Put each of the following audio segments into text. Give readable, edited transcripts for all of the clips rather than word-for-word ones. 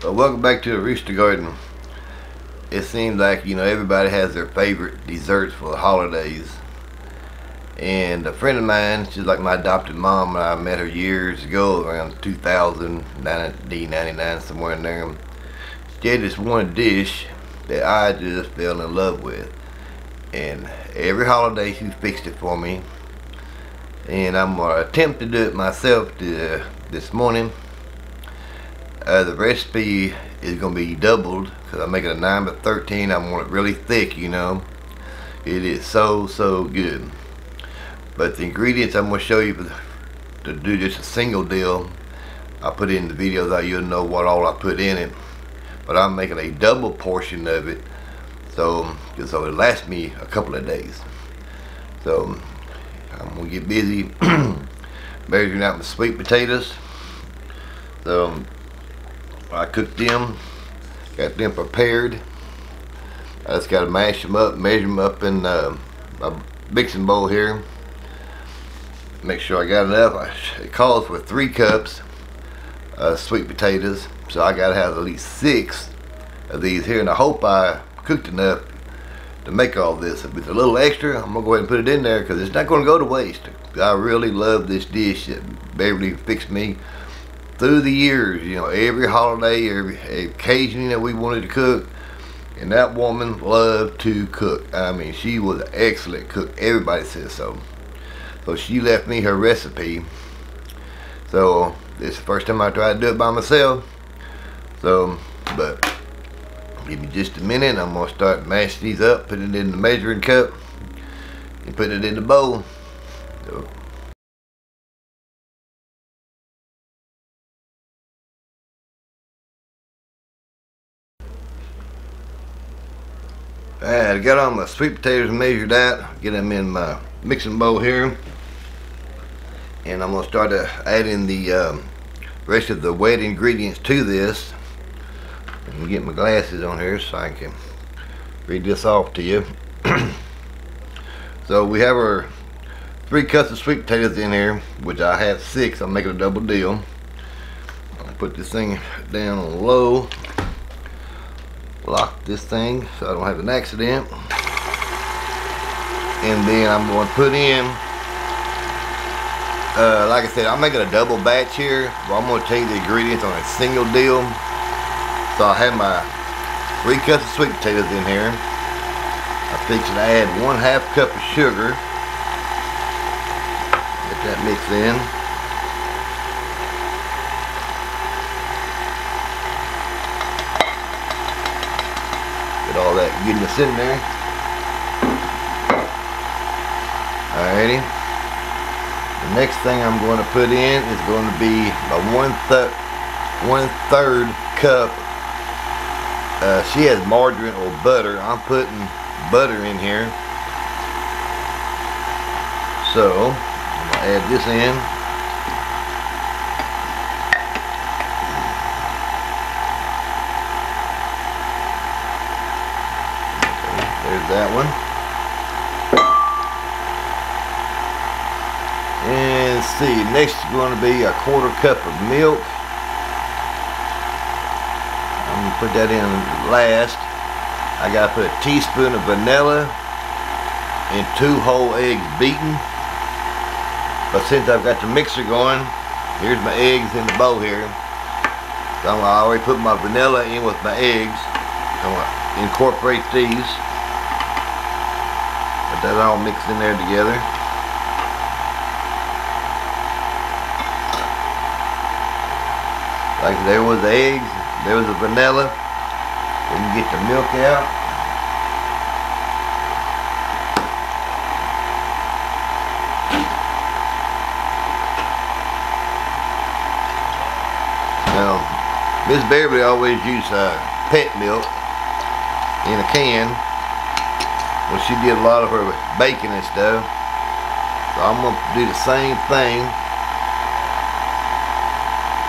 Well, welcome back to the Rooster Garden. It seems like, everybody has their favorite desserts for the holidays. And a friend of mine, she's like my adopted mom, and I met her years ago, around 2000, 1999, somewhere in there. She had this one dish that I just fell in love with. And every holiday she fixed it for me. And I'm going to attempt to do it myself this morning. The recipe is going to be doubled because I'm making a 9x13. I want it really thick, It is so good. But the ingredients I'm going to show you to do just a single deal, I'll put it in the video so you'll know what all I put in it. But I'm making a double portion of it, so it lasts me a couple of days. So I'm going to get busy measuring out my sweet potatoes. So I cooked them, got them prepared. I just got to mash them up, measure them up in a mixing bowl here. Make sure I got enough. It calls for 3 cups of sweet potatoes, so I got to have at least 6 of these here. And I hope I cooked enough to make all this. If it's a little extra, I'm going to go ahead and put it in there because it's not going to go to waste. I really love this dish that Beverly fixed me through the years. Every holiday, every occasion that we wanted to cook. And that woman loved to cook. I mean, she was an excellent cook. Everybody says so. So she left me her recipe. So this is the first time I tried to do it by myself. So, but give me just a minute. I'm going to start mashing these up, putting it in the measuring cup, and putting it in the bowl. So, alright, I got all my sweet potatoes measured out. Get them in my mixing bowl here. And I'm going to start adding the rest of the wet ingredients to this. Let me get my glasses on here so I can read this off to you. So we have our 3 cups of sweet potatoes in here, which I have 6. I'm making a double deal. I'll put this thing down on low. Lock this thing so I don't have an accident. And then I'm going to put in, like I said, I'm making a double batch here. But I'm going to take the ingredients on a single deal. So I have my 3 cups of sweet potatoes in here. I'm fixing to add 1/2 cup of sugar. Get that mixed in. Get all that goodness in there. Alrighty. The next thing I'm going to put in is going to be a 1/3 cup. She has margarine or butter. I'm putting butter in here. So I'm going to add this in. There's that one. And let's see, next is going to be a 1/4 cup of milk. I'm going to put that in last. I got to put a teaspoon of vanilla and 2 whole eggs beaten. But since I've got the mixer going, here's my eggs in the bowl here. So I already put my vanilla in with my eggs. I'm going to incorporate these. Put that all mixed in there together. Like there was the eggs, there was the vanilla. We can get the milk out. Now, Miss Beverly always used pet milk in a can when she did a lot of her baking and stuff. So I'm going to do the same thing.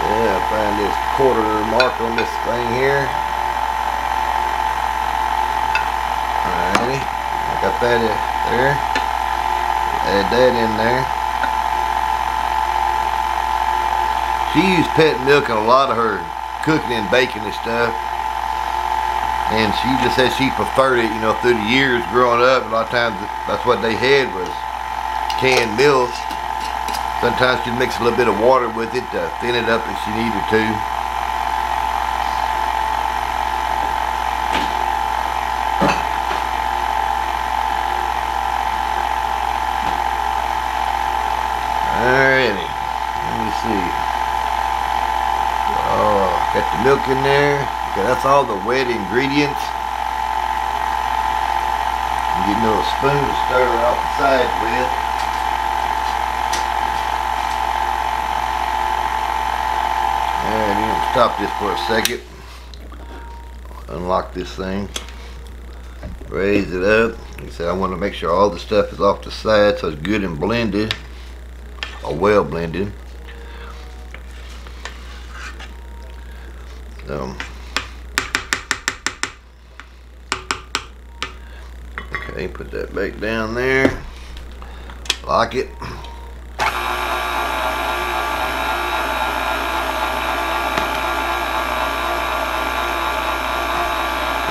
Yeah, find this 1/4 mark on this thing here. Alrighty, I got that in there. Add that in there. She used pet milk in a lot of her cooking and baking and stuff. And she just said she preferred it, you know, through the years growing up. A lot of times that's what they had was canned milk. Sometimes she'd mix a little bit of water with it to thin it up if she needed to. Alrighty, let me see. Oh, got the milk in there. Okay, that's all the wet ingredients. I'm getting a little spoon to stir it off the sides with. Alright, I'm gonna stop this for a second. Unlock this thing. Raise it up. Like I said, I want to make sure all the stuff is off the side so it's good and blended. Or well blended. Okay, put that back down there. Lock it.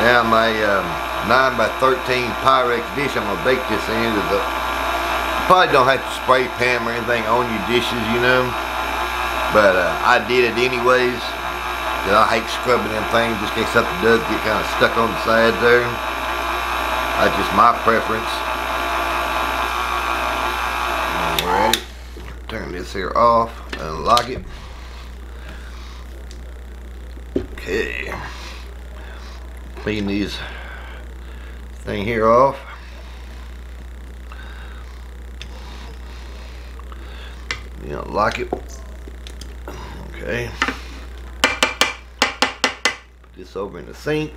Now my 9 by 13 Pyrex dish, I'm gonna bake this in. You probably don't have to spray pan or anything on your dishes, you know. But I did it anyways. I hate scrubbing them things just in case something does get kind of stuck on the sides there. That's just my preference. And we're at it. Turn this here off. Unlock it. Okay. Clean these thing here off. You unlock it. Okay. Put this over in the sink.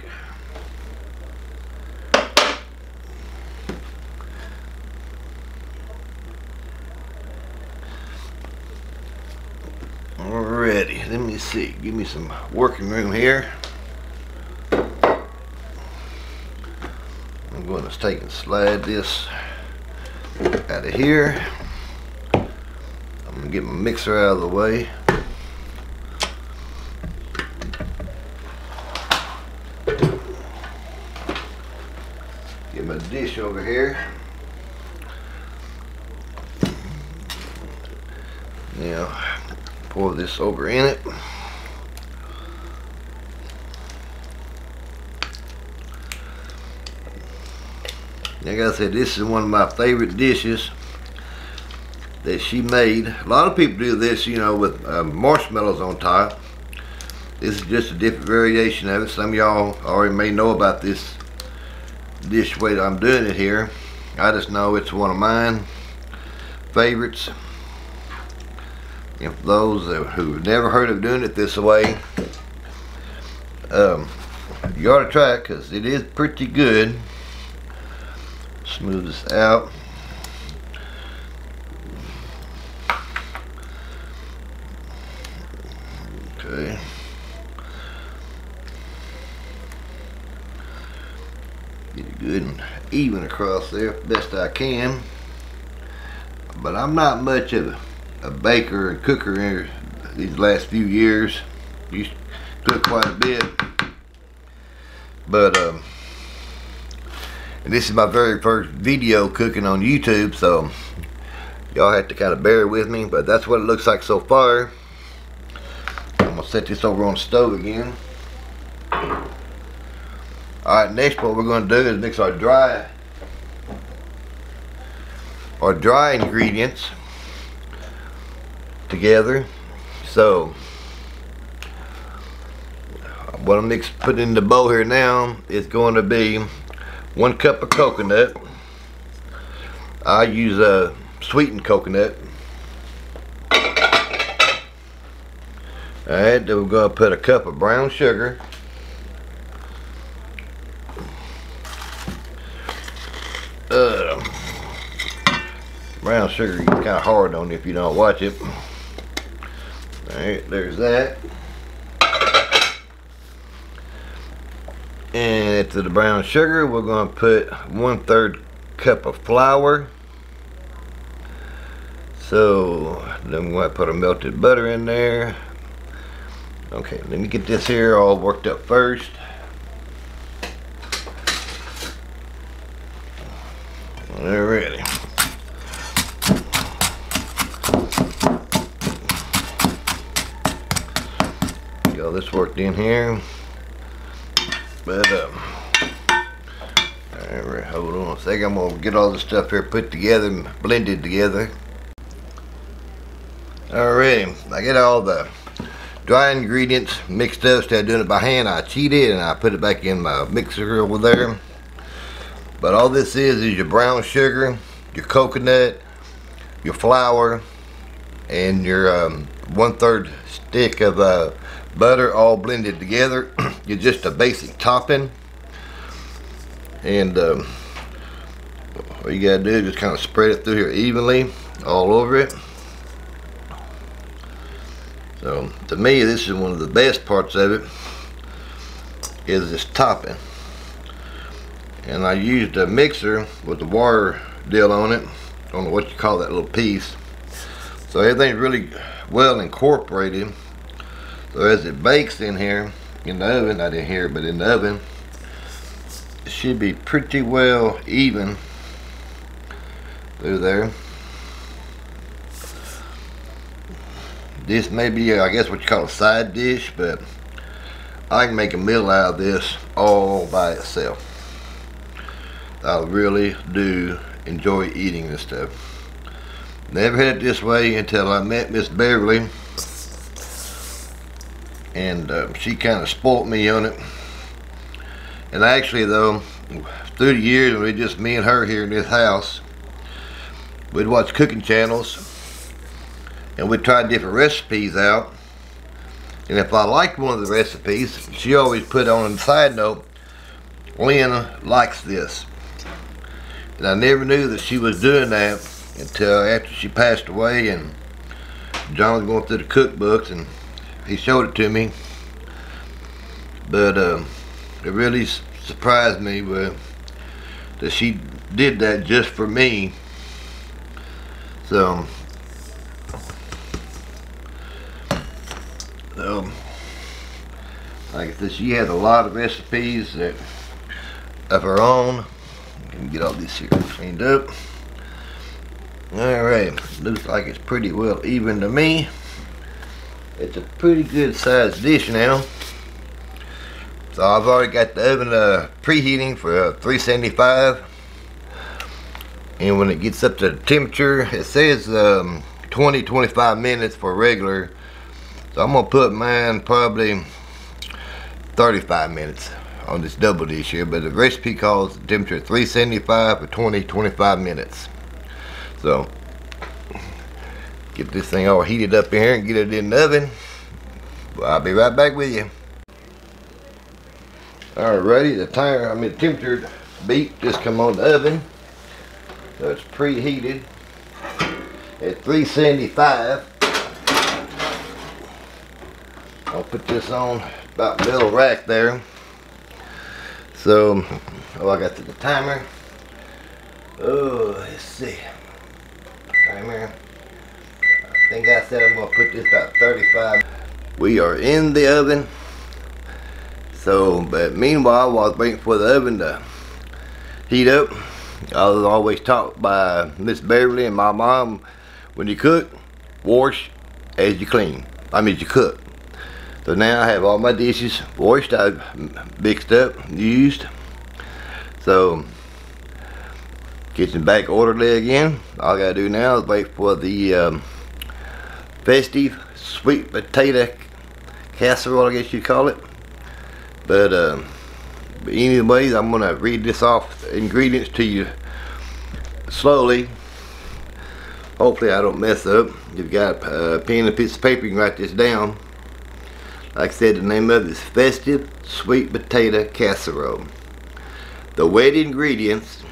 Alrighty, let me see. Give me some working room here. I'm going to take and slide this out of here. I'm going to get my mixer out of the way. Get my dish over here. Now, pour this over in it. Like I said, this is one of my favorite dishes that she made. A lot of people do this, you know, with marshmallows on top. This is just a different variation of it. Some of y'all already may know about this dish way that I'm doing it here. I just know it's one of mine favorites. And for those who've never heard of doing it this way, you ought to try it because it is pretty good. Smooth this out. Okay. Get it good and even across there best I can. But I'm not much of a baker and cooker in these last few years. Used to cook quite a bit. But and this is my very first video cooking on YouTube, so y'all have to kind of bear with me, but that's what it looks like so far. I'm gonna set this over on the stove again. Alright, next what we're gonna do is mix our dry ingredients together. So what I'm putting in the bowl here now is going to be 1 cup of coconut. I use a sweetened coconut. Alright, then we're going to put a cup of brown sugar. Brown sugar gets kind of hard on you if you don't watch it. Alright, there's that. And to the brown sugar, we're going to put 1/3 cup of flour. So then we're going to put a melted butter in there. Okay, let me get this here all worked up first. Alrighty. Get all this worked in here. But alright, hold on a second. I'm gonna get all this stuff here put together and blended together. Alrighty, I get all the dry ingredients mixed up. Instead of doing it by hand, I cheated and I put it back in my mixer over there. But all this is your brown sugar, your coconut, your flour, and your 1/3 stick of butter, all blended together. You're just a basic topping, and all you gotta do is just kind of spread it through here evenly all over it. So to me, this is one of the best parts of it, is this topping. And I used a mixer with the wire deal on it. I don't know what you call that little piece. So everything's really well incorporated. So as it bakes in here, in the oven, not in here, but in the oven, it should be pretty well even through there. This may be, I guess, what you call a side dish, but I can make a meal out of this all by itself. I really do enjoy eating this stuff. Never had it this way until I met Miss Beverly, and she kind of spoilt me on it. And actually, though, through the years, it was just me and her here in this house. We'd watch cooking channels, and we'd try different recipes out. And if I liked one of the recipes, she always put on a side note, "Lynn likes this." And I never knew that she was doing that until after she passed away, and John was going through the cookbooks and he showed it to me. But it really surprised me that she did that just for me. So like I said, she has a lot of recipes of her own. Let me get all this here cleaned up. Alright, looks like it's pretty well even to me. It's a pretty good sized dish now. So I've already got the oven preheating for 375. And when it gets up to the temperature, it says 20-25 minutes for regular. So I'm gonna put mine probably 35 minutes on this double dish here, but the recipe calls the temperature 375 for 20-25 minutes. So get this thing all heated up in here and get it in the oven. Well, I'll be right back with you. Alrighty, the temperature beep just come on the oven. So it's preheated at 375. I'll put this on about middle rack there. So, I got the timer. Oh, let's see. Timer. I think I said I'm going to put this about 35. We are in the oven. So, but meanwhile, while I was waiting for the oven to heat up, I was always taught by Miss Beverly and my mom, when you cook, wash as you clean. I mean, as you cook. So now I have all my dishes washed, I've mixed up, used. So, kitchen back orderly again. All I gotta do now is wait for the Festive sweet potato casserole, I guess you'd call it. But anyways, I'm gonna read this off the ingredients to you slowly. Hopefully I don't mess up. If you've got a pen and a piece of paper, you can write this down. Like I said, the name of it is Festive Sweet Potato Casserole. The wet ingredients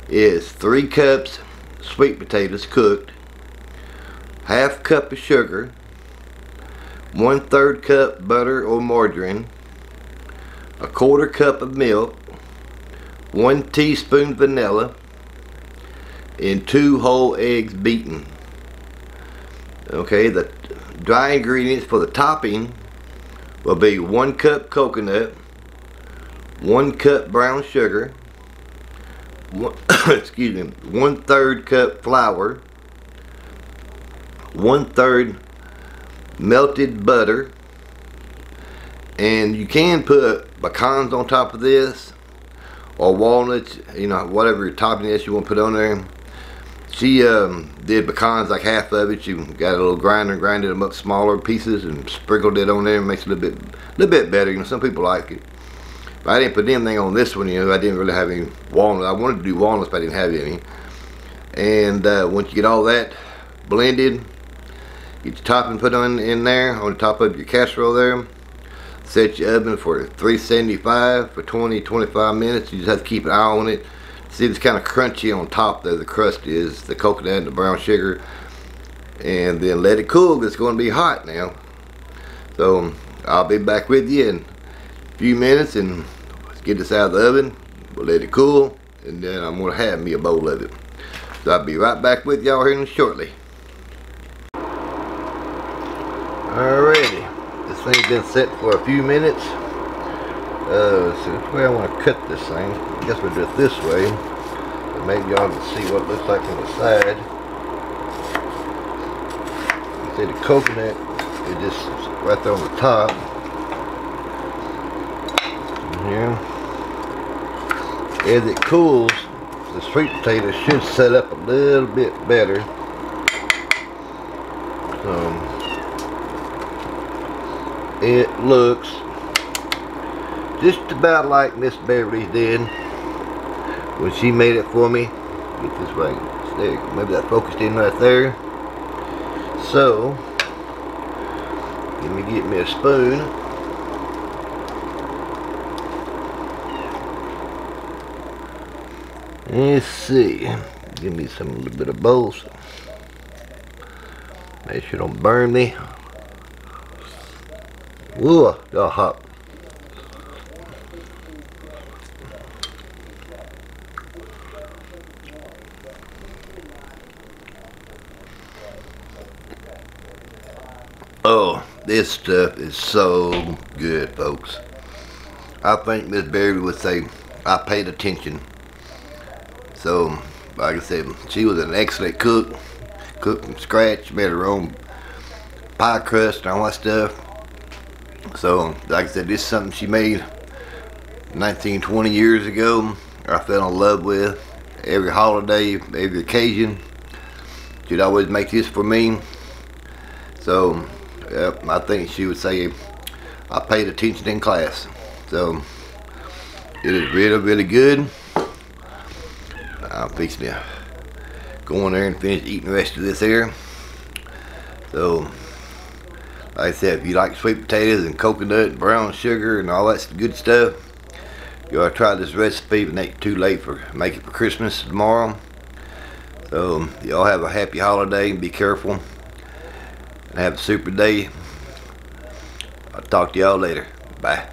is 3 cups sweet potatoes cooked, ½ cup of sugar, 1/3 cup butter or margarine, 1/4 cup of milk, 1 teaspoon vanilla, and 2 whole eggs beaten. Okay, the dry ingredients for the topping will be 1 cup coconut, 1 cup brown sugar, excuse me, 1/3 cup flour, 1/3 melted butter, and you can put pecans on top of this, or walnuts, you know, whatever topping is you want to put on there. She did pecans, like half of it. She got a little grinder and grinded them up smaller pieces and sprinkled it on there and makes it a little bit better. You know, some people like it. But I didn't put anything on this one. You know, I didn't really have any walnuts. I wanted to do walnuts, but I didn't have any. And once you get all that blended, get your topping put on in there on the top of your casserole there. Set your oven for 375 for 20-25 minutes. You just have to keep an eye on it. See, it's kind of crunchy on top there. The crust is the coconut and the brown sugar. And then let it cool. It's going to be hot now. So I'll be back with you in a few minutes, and let's get this out of the oven. We'll let it cool, and then I'm going to have me a bowl of it. So I'll be right back with y'all here shortly. Alrighty, this thing's been set for a few minutes. So which way I want to cut this thing. I guess we'll do it this way. But maybe y'all can see what it looks like from the side. You see the coconut is just right there on the top. Here. As it cools, the sweet potato should set up a little bit better. It looks just about like Miss Beverly did when she made it for me. Get this right. There, maybe that focused in right there. So, let me get me a spoon. Let's see. Give me some little bit of both. Make sure it don't burn me. Ooh, got hot. Oh, this stuff is so good, folks. I think Miss Beverly would say, I paid attention. So, like I said, she was an excellent cook. Cooked from scratch, made her own pie crust and all that stuff. So, like I said, this is something she made 19, 20 years ago. I fell in love with. Every holiday, every occasion, she'd always make this for me. So, I think she would say, I paid attention in class. So, it is really, really good. I'm fixing to go in there and finish eating the rest of this here. So, like I said, if you like sweet potatoes and coconut and brown sugar and all that good stuff, you ought to try this recipe. But it ain't too late for make it for Christmas tomorrow. So, y'all have a happy holiday and be careful. And have a super day. I'll talk to y'all later. Bye.